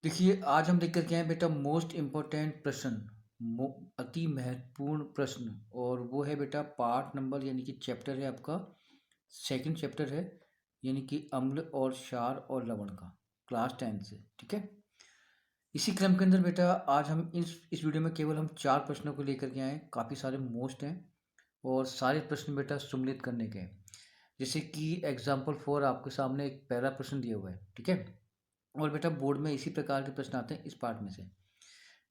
देखिए, आज हम लेकर के आए हैं बेटा मोस्ट इम्पोर्टेंट प्रश्न, अति महत्वपूर्ण प्रश्न। और वो है बेटा पार्ट नंबर यानी कि चैप्टर है आपका सेकंड चैप्टर है, यानी कि अम्ल और क्षार और लवण का, क्लास 10 से। ठीक है। इसी क्रम के अंदर बेटा आज हम इस वीडियो में केवल हम 4 प्रश्नों को लेकर के आए हैं। काफ़ी सारे मोस्ट हैं और सारे प्रश्न बेटा सम्मिलित करने के हैं। जैसे कि एग्जाम्पल फॉर आपके सामने एक पहला प्रश्न दिया हुआ है। ठीक है। और बेटा बोर्ड में इसी प्रकार के प्रश्न आते हैं इस पार्ट में से।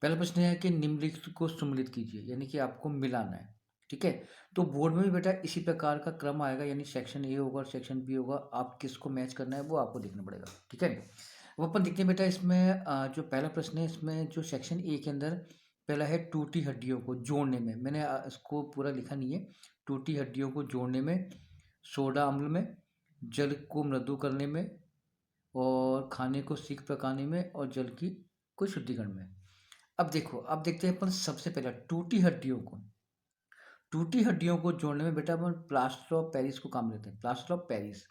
पहला प्रश्न है कि निम्नलिखित को सम्मिलित कीजिए, यानी कि आपको मिलाना है। ठीक है। तो बोर्ड में भी बेटा इसी प्रकार का क्रम आएगा, यानी सेक्शन ए होगा और सेक्शन बी होगा। आप किसको मैच करना है वो आपको देखना पड़ेगा। ठीक है। अब अपन देखते हैं बेटा इसमें जो पहला प्रश्न है इसमें जो सेक्शन ए के अंदर पहला है टूटी हड्डियों को जोड़ने में। मैंने इसको पूरा लिखा नहीं है। टूटी हड्डियों को जोड़ने में, सोडा अम्ल में, जल को मृदु करने में, और खाने को सीख पकाने में, और जल की को शुद्धिकरण में। अब देखो, अब देखते हैं अपन सबसे पहला टूटी हड्डियों को जोड़ने में बेटा अपन प्लास्टर ऑफ पेरिस को काम लेते हैं, प्लास्टर ऑफ पेरिस।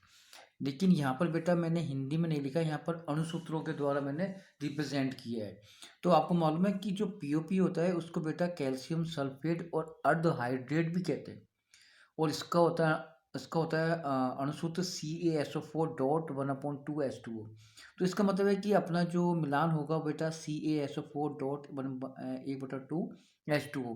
लेकिन यहाँ पर बेटा मैंने हिंदी में नहीं लिखा, यहाँ पर अणुसूत्रों के द्वारा मैंने रिप्रेजेंट किया है। तो आपको मालूम है कि जो पीओपी होता है उसको बेटा कैल्शियम सल्फेट और अर्धहाइड्रेट भी कहते हैं। और इसका होता है अणुसूत्र CaSO4.1/2H2O। तो इसका मतलब है कि अपना जो मिलान होगा बेटा CaSO4.1/2H2O।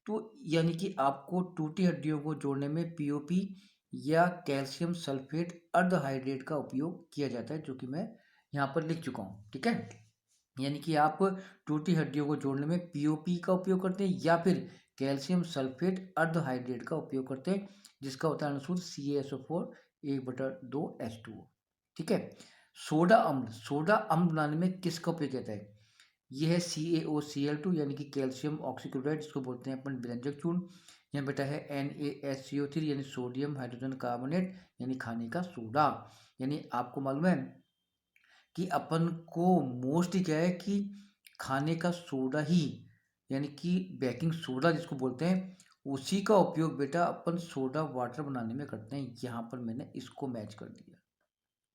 तो यानी कि आपको टूटी हड्डियों को जोड़ने में पीओपी या कैल्शियम सल्फेट अर्धहाइड्रेट का उपयोग किया जाता है, जो कि मैं यहाँ पर लिख चुका हूँ। ठीक है। यानी कि आप टूटी हड्डियों को जोड़ने में पीओपी का उपयोग करते हैं या फिर कैल्शियम सल्फेट अर्धहाइड्रेट का उपयोग करते हैं, जिसका होता है अणुसूत्र CaSO4 1/2H2O। ठीक है। सोडा अम्ल बनाने में किसका उपयोग किया जाता है? यह है CaOCl2 यानी कि कैल्शियम ऑक्सीक्लोराइड, जिसको बोलते हैं अपन व्यंजक चूर्ण। यहाँ बेटा है NaSCO3 यानी सोडियम हाइड्रोजन कार्बोनेट, यानी खाने का सोडा। यानी आपको मालूम है कि अपन को मोस्टली क्या है कि खाने का सोडा ही, यानी कि बेकिंग सोडा जिसको बोलते हैं, उसी का उपयोग बेटा अपन सोडा वाटर बनाने में करते हैं। यहाँ पर मैंने इसको मैच कर दिया।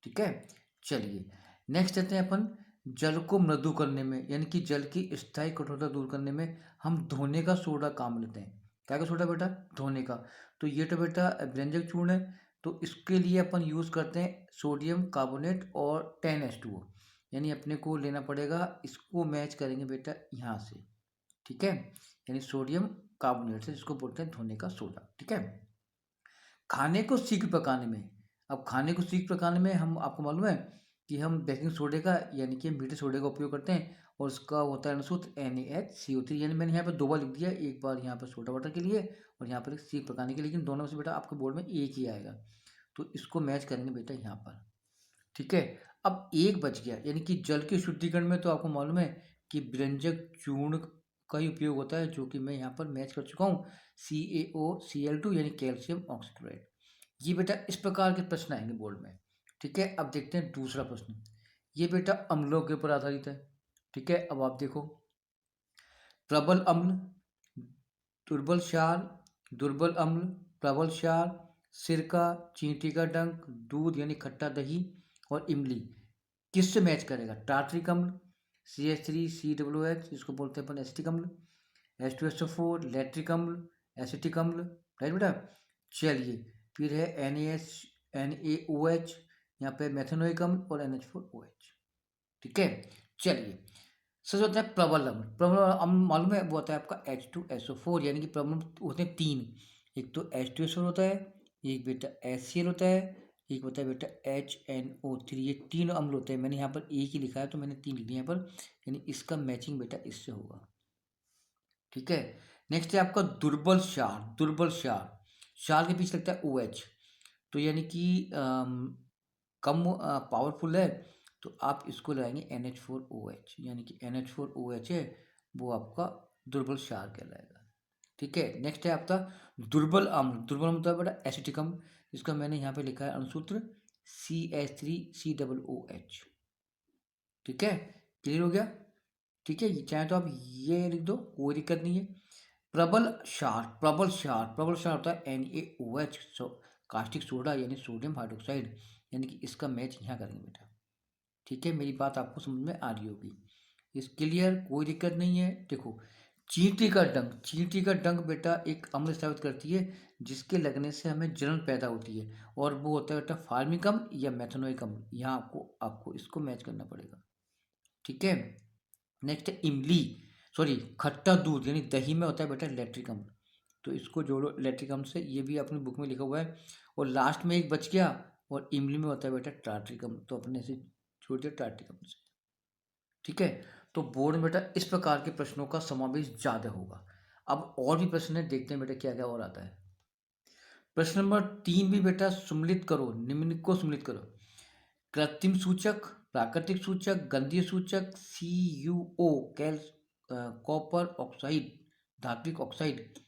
ठीक है। चलिए नेक्स्ट आते हैं अपन जल को मृदु करने में, यानी कि जल की स्थायी कठोरता दूर करने में हम धोने का सोडा काम लेते हैं। क्या का सोडा बेटा? धोने का। तो ये तो बेटा व्यंजक चूर्ण है। तो इसके लिए अपन यूज़ करते हैं सोडियम कार्बोनेट और 10H2O। यानी अपने को लेना पड़ेगा, इसको मैच करेंगे बेटा यहाँ से। ठीक है। यानी सोडियम कार्बोनेट से, जिसको बोलते हैं धोने का सोडा। ठीक है। खाने को शीघ्र पकाने में, अब खाने को शीघ्र पकाने में हम, आपको मालूम है कि हम बेकिंग सोडे का यानी कि मीठे सोडे का उपयोग करते हैं, और उसका होता है अणुसूत्र NaHCO3। यानी मैंने यहाँ पर 2 बार लिख दिया, एक बार यहाँ पर सोडा वाटर के लिए और यहाँ पर एक शीघ्र पकाने के लिए, लेकिन दोनों में से बेटा आपके बोर्ड में एक ही आएगा। तो इसको मैच करेंगे बेटा यहाँ पर। ठीक है। अब एक बच गया, यानी कि जल के शुद्धिकरण में तो आपको मालूम है कि व्यंजक चूर्ण का ही उपयोग होता है, जो कि मैं यहाँ पर मैच कर चुका हूँ CaOCl2 यानी कैल्शियम ऑक्सीक्लोराइड। ये बेटा इस प्रकार के प्रश्न आएंगे बोर्ड में। ठीक है। अब देखते हैं दूसरा प्रश्न। ये बेटा अम्लों के ऊपर आधारित है। ठीक है। अब आप देखो, प्रबल अम्ल, दुर्बल क्षार, दुर्बल अम्ल, प्रबल क्षार, सिरका, चींटी का डंक, दूध यानी खट्टा दही, और इमली किससे मैच करेगा? टार्ट्रिक अम्ल, CH3COOH जिसको बोलते हैं अपन एसिटिक अम्ल, H2SO4 लैक्टिक अम्ल, एसिटिक अम्ल। राइट बेटा। चलिए, फिर है NaOH, यहाँ पे मेथेनोइक अम्ल और NH4OH। ठीक है। चलिए, सच होता है प्रबल अम्ल। प्रबल अम्ल मालूम है, वो होता है आपका H2SO4। यानी कि प्रबल होते हैं 3। एक तो H2SO होता है, एक बेटा HCl होता है, एक होता है बेटा HNO3। ये 3 अम्ल होते हैं। मैंने यहाँ पर एक ही लिखा है तो मैंने 3 लिख दिया यहाँ पर, यानी इसका मैचिंग बेटा इससे होगा। ठीक है। नेक्स्ट है आपका दुर्बल क्षार। दुर्बल क्षार, क्षार के पीछे लगता है OH। तो यानी कि कम पावरफुल है, तो आप इसको लगाएंगे NH4OH, यानी कि NH4OH है, वो आपका दुर्बल क्षार कहलाएगा। ठीक है। नेक्स्ट है आपका दुर्बल अम्ल। दुर्बल अम्ल मतलब बेटा एसिटिक अम्ल, जिसका मैंने यहाँ पे लिखा है अणुसूत्र CH3COOH। ठीक है। क्लियर हो गया? ठीक है। चाहे तो आप ये लिख दो, कोई दिक्कत नहीं है। प्रबल क्षार, प्रबल क्षार, प्रबल क्षार होता है NaOH, कास्टिक सोडा यानी सोडियम हाइड्रोक्साइड। यानी कि इसका मैच यहाँ करेंगे बेटा। ठीक है, मेरी बात आपको समझ में आ रही होगी। इस क्लियर, कोई दिक्कत नहीं है। देखो, चींटी का डंक बेटा एक अम्ल साबित करती है जिसके लगने से हमें जलन पैदा होती है, और वो होता है बेटा फार्मिक अम्ल या मेथनोइक अम्ल। यहाँ आपको आपको इसको मैच करना पड़ेगा। ठीक है, नेक्स्ट है इमली, सॉरी खट्टा दूध यानी दही में होता है बेटा लैक्टिक अम्ल, तो इसको जोड़ो लैक्टिक अम्ल से, ये भी अपनी बुक में लिखा हुआ है। और लास्ट में एक बच गया, और इमली में होता है बेटा टार्ट्रिक अम्ल, तो अपने से छोड़ दिया टार्ट्रिक अम्ल से। ठीक है, तो बोर्ड में बेटा इस प्रकार के प्रश्नों का समावेश ज़्यादा होगा। अब और भी प्रश्न है, देखते हैं बेटा क्या क्या और आता है। प्रश्न नंबर 3 भी बेटा सम्मिलित करो, निम्न को सम्मिलित करो। कृत्रिम सूचक, प्राकृतिक सूचक, गंधीय सूचक, CuO कैल कॉपर ऑक्साइड धात्विक ऑक्साइड,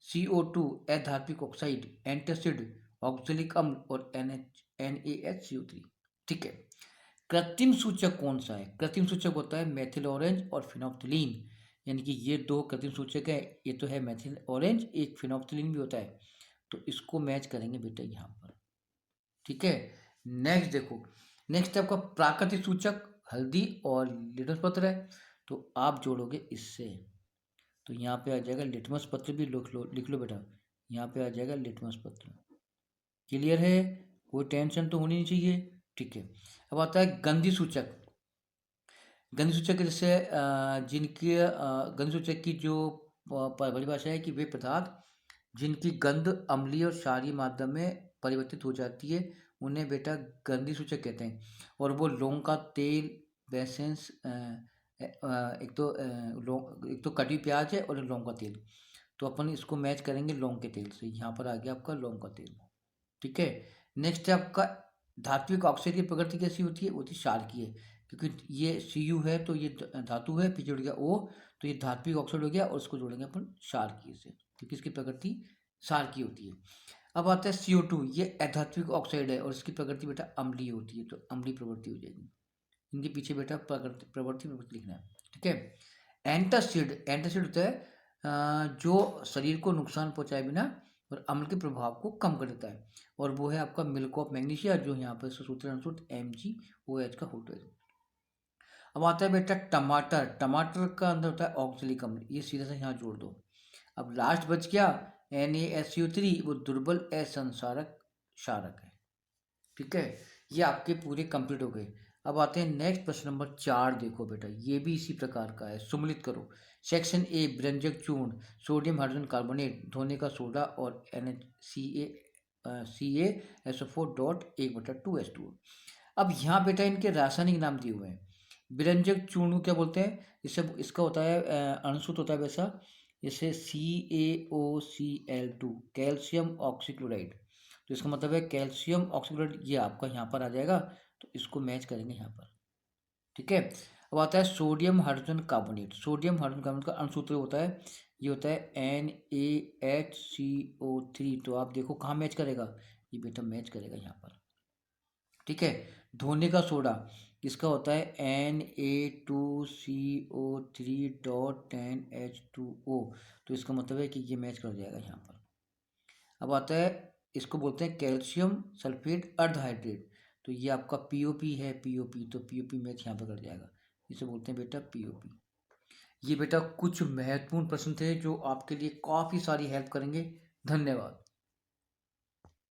CO2 अधात्विक ऑक्साइड, एंटासिड ऑक्जेलिक अम्ल और NaHCO3। ठीक है, कृत्रिम सूचक कौन सा है? कृत्रिम सूचक होता है मेथिल ऑरेंज और फिनोप्थिलीन, यानी कि ये दो कृत्रिम सूचक है। ये तो है मेथिल ऑरेंज, एक फिनोप्थिलीन भी होता है, तो इसको मैच करेंगे बेटा यहाँ पर। ठीक है, नेक्स्ट देखो, नेक्स्ट आपका प्राकृतिक सूचक हल्दी और लिटमस पत्र है, तो आप जोड़ोगे इससे, तो यहाँ पे आ जाएगा लिटमस पत्र भी लिख लो बेटा, यहाँ पे आ जाएगा लिटमस पत्र। क्लियर है, कोई टेंशन तो होनी नहीं चाहिए। ठीक है, अब आता है गंधी सूचक। गंधी सूचक जैसे जिनकी गंधी सूचक की जो परिभाषा है कि वे पदार्थ जिनकी गंध अम्लीय और क्षारीय माध्यम में परिवर्तित हो जाती है उन्हें बेटा गंधी सूचक कहते हैं। और वो लौंग का तेल, बेसेंस, एक तो कटी प्याज है और लौंग का तेल, तो अपन इसको मैच करेंगे लौंग के तेल से। यहाँ पर आ गया आपका लौंग का तेल। ठीक है, नेक्स्ट है आपका धात्विक ऑक्साइड की प्रकृति कैसी होती है? होती क्षारकीय है, क्योंकि ये Cu है तो ये धातु है, पीछे जुड़ गया O, तो ये धात्विक ऑक्साइड हो गया, और उसको जोड़ेंगे अपन क्षारकीय से, क्योंकि इसकी प्रकृति क्षारकीय होती है। अब आता है CO2, ये अधात्विक ऑक्साइड है और इसकी प्रकृति बेटा अम्लीय होती है, तो अम्लीय प्रवृत्ति हो जाएगी। इनके पीछे बेटा प्रवृत्ति लिखना है। ठीक है, एंटासिड, एंटासिड होता है जो शरीर को नुकसान पहुंचाए बिना और अम्ल के प्रभाव को कम कर देता है, और वो है आपका मिल्क ऑफ मैग्नीशिया, जो यहाँ पर सूत्र अनुसार MgOH का होता है। अब आता है बेटा टमाटर, टमाटर का अंदर होता है ऑक्जेलिक अम्ल, ये सीधा से यहाँ जोड़ दो। अब लास्ट बच गया NaSCO3, वो दुर्बल असंसारक क्षारक है। ठीक है, ये आपके पूरे कंप्लीट हो गए। अब आते हैं नेक्स्ट प्रश्न नंबर 4, देखो बेटा ये भी इसी प्रकार का है, सम्मिलित करो। सेक्शन ए व्यंजक चूर्ण, सोडियम हाइड्रोजन कार्बोनेट, धोने का सोडा और CaSO4.1/2H2O। अब यहाँ बेटा इनके रासायनिक नाम दिए हुए हैं। व्यंजक चूर्ण क्या बोलते हैं? इससे इसका होता है अणुसूत्र होता है वैसा, जैसे CaOCl2 कैल्शियम ऑक्सीक्लोराइड, तो इसका मतलब है कैल्शियम ऑक्सीक्लोराइड, ये आपका यहाँ पर आ जाएगा, तो इसको मैच करेंगे यहाँ पर। ठीक है, अब आता है sodium hydrogen carbonate. Sodium hydrogen carbonate का अणुसूत्र होता है, ये होता है NaHCO3, तो आप देखो कहाँ मैच करेगा, ये बेटा मैच करेगा यहाँ पर। ठीक है, धोने का सोडा, इसका होता है Na2CO3.10H2O, तो इसका मतलब है कि ये मैच कर जाएगा यहाँ पर। अब आता है, इसको बोलते हैं कैल्शियम सल्फेट अर्धहाइड्रेट, तो ये आपका POP है, POP, तो POP मैच यहाँ पर कर जाएगा, इसे बोलते हैं बेटा POP। ये बेटा कुछ महत्वपूर्ण प्रश्न थे जो आपके लिए काफ़ी सारी हेल्प करेंगे। धन्यवाद।